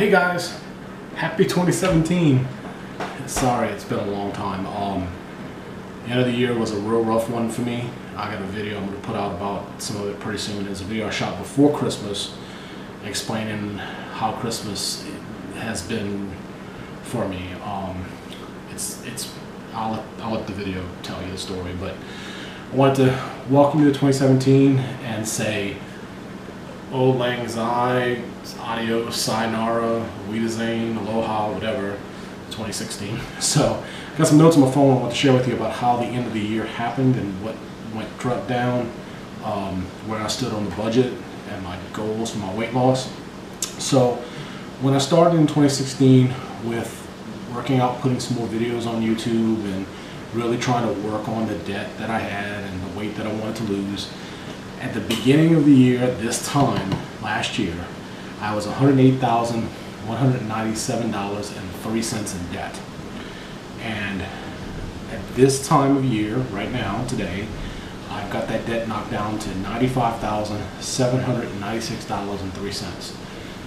Hey guys, happy 2017. Sorry, it's been a long time. The end of the year was a real rough one for me. I got a video I'm going to put out about some of it pretty soon. It's a video I shot before Christmas explaining how Christmas has been for me. I'll let the video tell you the story, but I wanted to welcome you to 2017 and say Auld Lang Syne, adios, sayonara, Louisiana, aloha, whatever, 2016. So I got some notes on my phone I want to share with you about how the end of the year happened and what went down, where I stood on the budget and my goals for my weight loss. So when I started in 2016 with working out, putting some more videos on YouTube and really trying to work on the debt that I had and the weight that I wanted to lose, at the beginning of the year, this time last year, I was $108,197.03 in debt. And at this time of year, right now, today, I've got that debt knocked down to $95,796.03.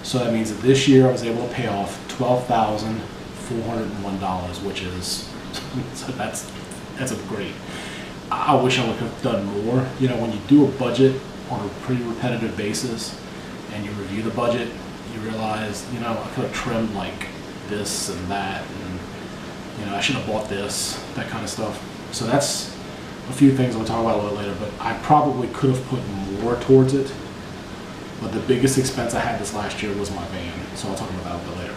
So that means that this year I was able to pay off $12,401, which is, so that's a great. I wish I would have done more. You know, when you do a budget on a pretty repetitive basis and you review the budget, you realize, you know, I could have trimmed like this and that, and you know, I should have bought this, that kind of stuff. So that's a few things we'll talk about a little later, but I probably could have put more towards it. But the biggest expense I had this last year was my van, so I'll talk about that a bit later.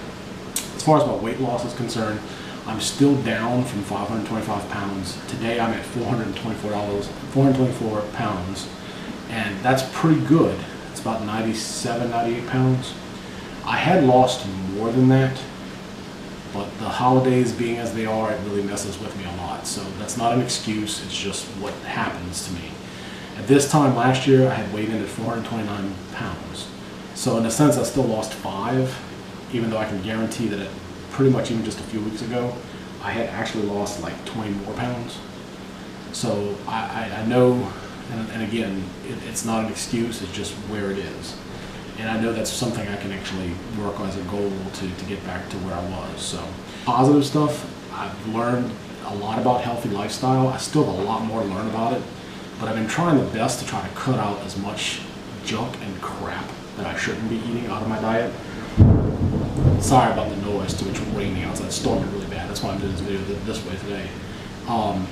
As far as my weight loss is concerned, I'm still down from 525 pounds. Today I'm at 424 pounds, and that's pretty good. It's about 97, 98 pounds. I had lost more than that, but the holidays being as they are, it really messes with me a lot. So that's not an excuse, it's just what happens to me. At this time last year, I had weighed in at 429 pounds. So in a sense, I still lost 5, even though I can guarantee that pretty much even just a few weeks ago, I had actually lost like 20 more pounds. So I know, and again, it's not an excuse, it's just where it is. And I know that's something I can actually work on as a goal to get back to where I was. So positive stuff, I've learned a lot about healthy lifestyle. I still have a lot more to learn about it, but I've been trying the best to try to cut out as much junk and crap that I shouldn't be eating out of my diet. Sorry about the noise too, it's raining outside, it's storming really bad, that's why I'm doing this video this way today. I'm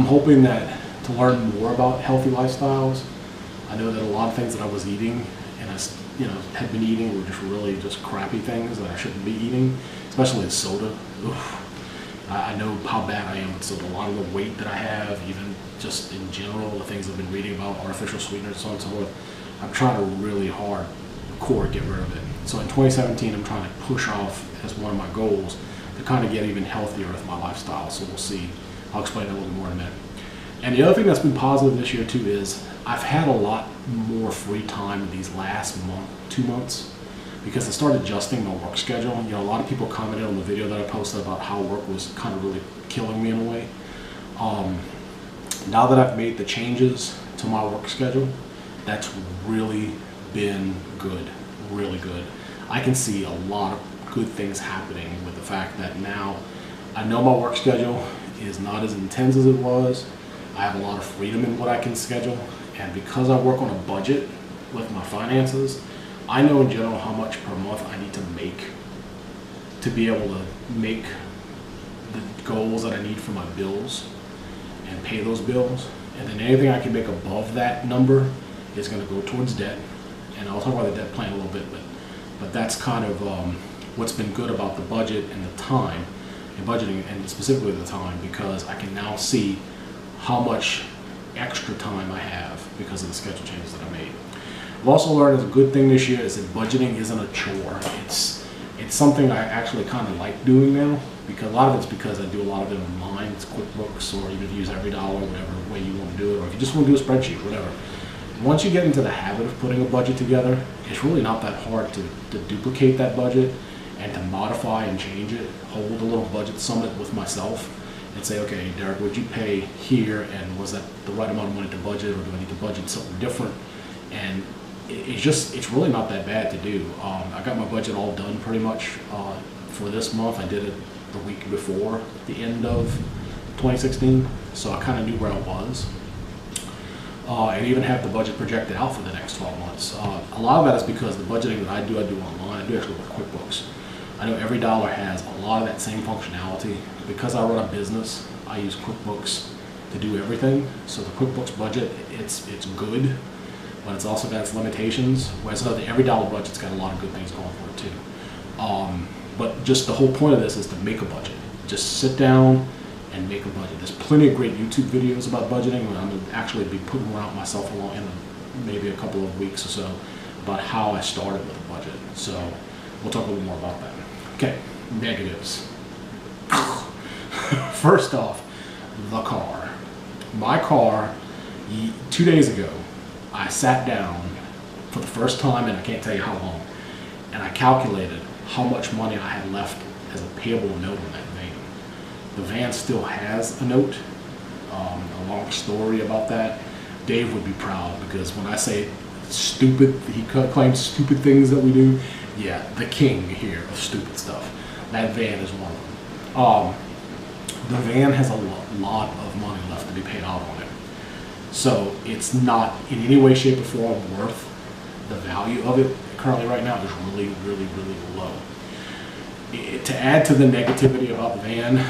hoping that to learn more about healthy lifestyles. I know that a lot of things that I was eating and I had been eating were just really just crappy things that I shouldn't be eating, especially the soda. Oof. I know how bad I am with soda. A lot of the weight that I have, even just in general, the things I've been reading about, artificial sweeteners, so on and so forth, I'm trying to really hardcore get rid of it. So in 2017, I'm trying to push off as one of my goals to kind of get even healthier with my lifestyle. So we'll see. I'll explain that a little bit more in a minute. And the other thing that's been positive this year too is I've had a lot more free time these last month, 2 months, because I started adjusting my work schedule. You know, a lot of people commented on the video that I posted about how work was kind of really killing me in a way. Now that I've made the changes to my work schedule, that's really been good, really good. I can see a lot of good things happening with the fact that now I know my work schedule is not as intense as it was. I have a lot of freedom in what I can schedule, and because I work on a budget with my finances, I know in general how much per month I need to make to be able to make the goals that I need for my bills and pay those bills. And then anything I can make above that number is going to go towards debt. And I'll talk about the debt plan a little bit, but that's kind of what's been good about the budget and the time, and budgeting, and specifically the time, because I can now see how much extra time I have because of the schedule changes that I made. I've also learned as a good thing this year is that budgeting isn't a chore. It's something I actually kind of like doing now, because a lot of it's because I do a lot of it online. It's QuickBooks, or even if you use Every Dollar, whatever way you want to do it, or if you just want to do a spreadsheet, whatever. Once you get into the habit of putting a budget together, it's really not that hard to duplicate that budget and to modify and change it, hold a little budget summit with myself and say, okay, Derek, would you pay here, and was that the right amount of money to budget, or do I need to budget something different? And it's really not that bad to do. I got my budget all done pretty much for this month. I did it the week before the end of 2016, so I kind of knew where I was. And even have the budget projected out for the next 12 months. A lot of that is because the budgeting that I do online. I do actually with QuickBooks. I know every dollar has a lot of that same functionality. Because I run a business, I use QuickBooks to do everything. So the QuickBooks budget, it's good, but it's also got its limitations. Whereas every dollar budget's got a lot of good things going for it too. But just the whole point of this is to make a budget. Just sit down and make a budget. There's plenty of great YouTube videos about budgeting, and I'm going to actually be putting one out myself along in maybe a couple of weeks or so about how I started with a budget. So we'll talk a little more about that. Okay, negatives. First off, the car. My car, 2 days ago, I sat down for the first time in I can't tell you how long, and I calculated how much money I had left as a payable note on that van. The van still has a note. A long story about that. Dave would be proud, because when I say stupid, he claims stupid things that we do. Yeah, the king here of stupid stuff. That van is one of them. The van has a lot of money left to be paid out on it. So it's not in any way, shape, or form worth the value of it. Currently right now is really, really, really low. To add to the negativity about the van,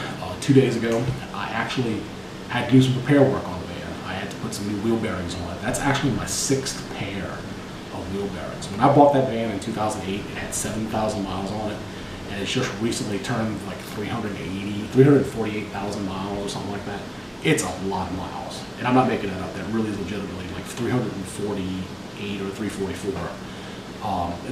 2 days ago, I actually had to do some repair work on the van. I had to put some new wheel bearings on it. That's actually my 6th pair of wheel bearings. When I bought that van in 2008, it had 7,000 miles on it, and it's just recently turned like 348,000 miles or something like that. It's a lot of miles, and I'm not making that up. That really is legitimately like 348 or 344.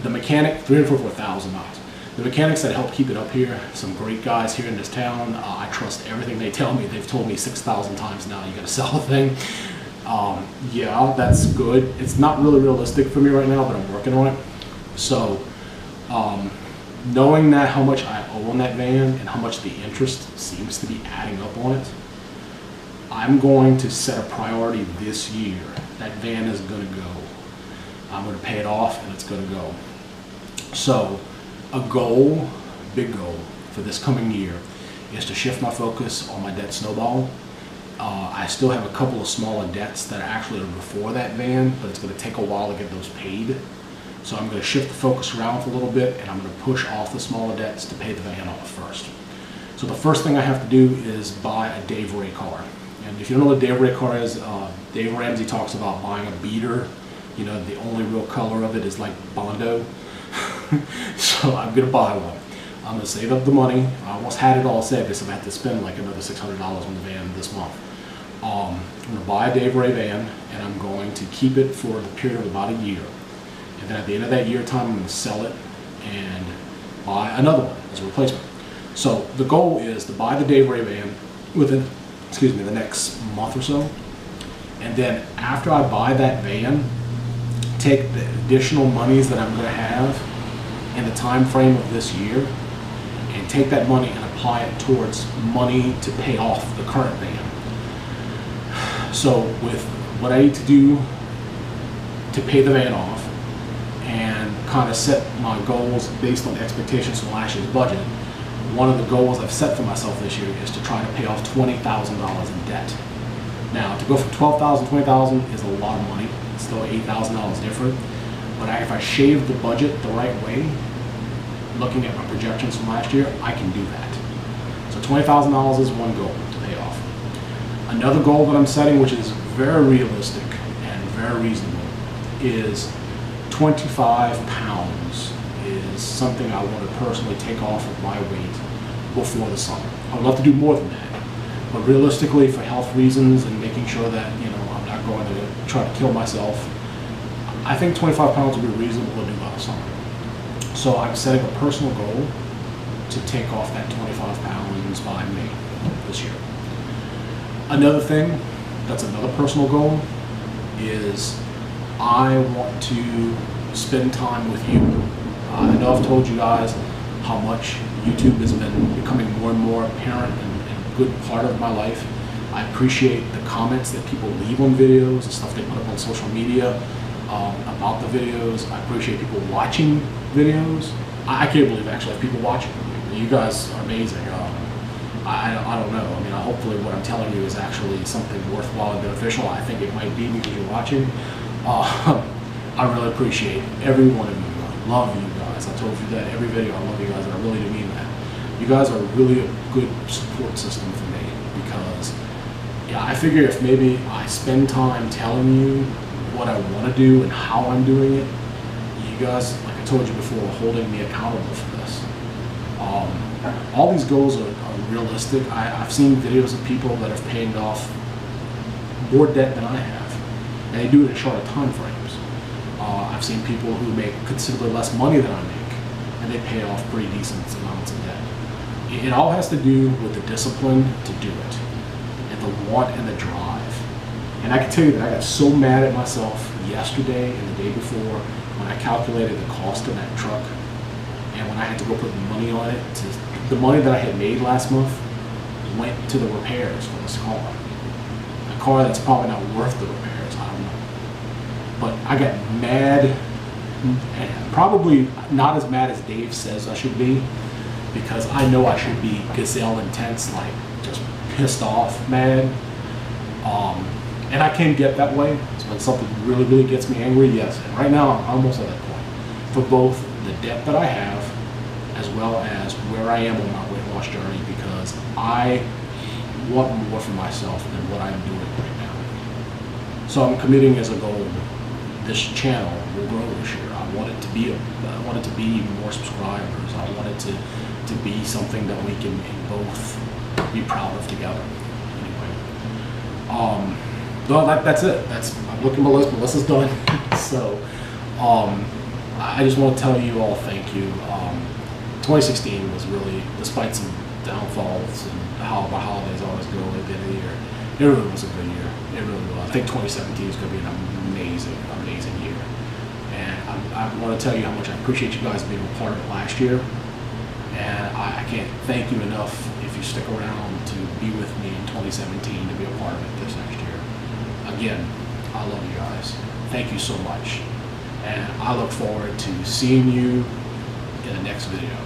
The mechanic, 344,000 miles. The mechanics that help keep it up here, some great guys here in this town. I trust everything they tell me. They've told me 6,000 times now, you gotta sell the thing. Yeah, that's good. It's not really realistic for me right now, but I'm working on it. So, knowing that how much I owe on that van and how much the interest seems to be adding up on it, I'm going to set a priority this year. That van is gonna go. I'm gonna pay it off and it's gonna go. So, a goal, big goal for this coming year is to shift my focus on my debt snowball. I still have a couple of smaller debts that actually are before that van, but it's going to take a while to get those paid. So I'm going to shift the focus around for a little bit, and I'm going to push off the smaller debts to pay the van off first. So the first thing I have to do is buy a Dave Ray car. And if you don't know what Dave Ray car is, Dave Ramsey talks about buying a beater. You know, the only real color of it is like Bondo. So I'm going to buy one. I'm going to save up the money. I almost had it all saved, because I had to spend like another $600 on the van this month. I'm going to buy a Dave Ray van, and I'm going to keep it for the period of about a year. And then at the end of that year time, I'm going to sell it and buy another one as a replacement. So the goal is to buy the Dave Ray van within, the next month or so. And then after I buy that van, take the additional monies that I'm going to have in the time frame of this year, and take that money and apply it towards money to pay off the current van. So with what I need to do to pay the van off, and kind of set my goals based on expectations from last year's budget, one of the goals I've set for myself this year is to try to pay off $20,000 in debt. Now, to go from $12,000 to $20,000 is a lot of money. It's still $8,000 different. But if I shave the budget the right way, looking at my projections from last year, I can do that. So $20,000 is one goal to pay off. Another goal that I'm setting, which is very realistic and very reasonable, is 25 pounds is something I want to personally take off of my weight before the summer. I'd love to do more than that, but realistically, for health reasons and making sure that I'm not going to try to kill myself, I think 25 pounds would be reasonable to do by the summer. So I'm setting a personal goal to take off that 25 pounds by May this year. Another thing, that's another personal goal, is I want to spend time with you. I know I've told you guys how much YouTube has been becoming more and more apparent and a good part of my life. I appreciate the comments that people leave on videos and stuff they put up on social media. about the videos. I appreciate people watching videos. I can't believe actually people watching. You guys are amazing. I don't know. I mean, hopefully what I'm telling you is actually something worthwhile and beneficial. I think it might be because you're watching. I really appreciate every one of you. I love you guys. I told you that every video. I love you guys, and I really do mean that. You guys are really a good support system for me because, yeah, I figure if maybe I spend time telling you what I want to do and how I'm doing it, you guys, like I told you before, are holding me accountable for this. All these goals are realistic. I've seen videos of people that have paid off more debt than I have, and they do it in shorter time frames. I've seen people who make considerably less money than I make, and they pay off pretty decent amounts of debt. It all has to do with the discipline to do it, and the want and the drive. And I can tell you that I got so mad at myself yesterday and the day before when I calculated the cost of that truck, and when I had to go put money on it. The money that I had made last month went to the repairs for this car. A car that's probably not worth the repairs, I don't know. But I got mad, and probably not as mad as Dave says I should be, because I know I should be gazelle intense, like just pissed off mad. And I can get that way. So when something really, really gets me angry, yes. And right now I'm almost at that point. For both the debt that I have, as well as where I am on my weight loss journey, because I want more for myself than what I'm doing right now. So I'm committing as a goal, this channel will grow this year. I want it to be more subscribers. I want it to be something that we can both be proud of together. Anyway, well, that's it. I'm looking at my list. My list is done. So I just want to tell you all thank you. 2016 was really, despite some downfalls and how my holidays always go at the end of the year, it really was a good year. It really was. I think 2017 is going to be an amazing, amazing year. And I want to tell you how much I appreciate you guys being a part of it last year. And I can't thank you enough if you stick around to be with me in 2017 to be a part of it this next year. Again, I love you guys. Thank you so much. And I look forward to seeing you in the next video.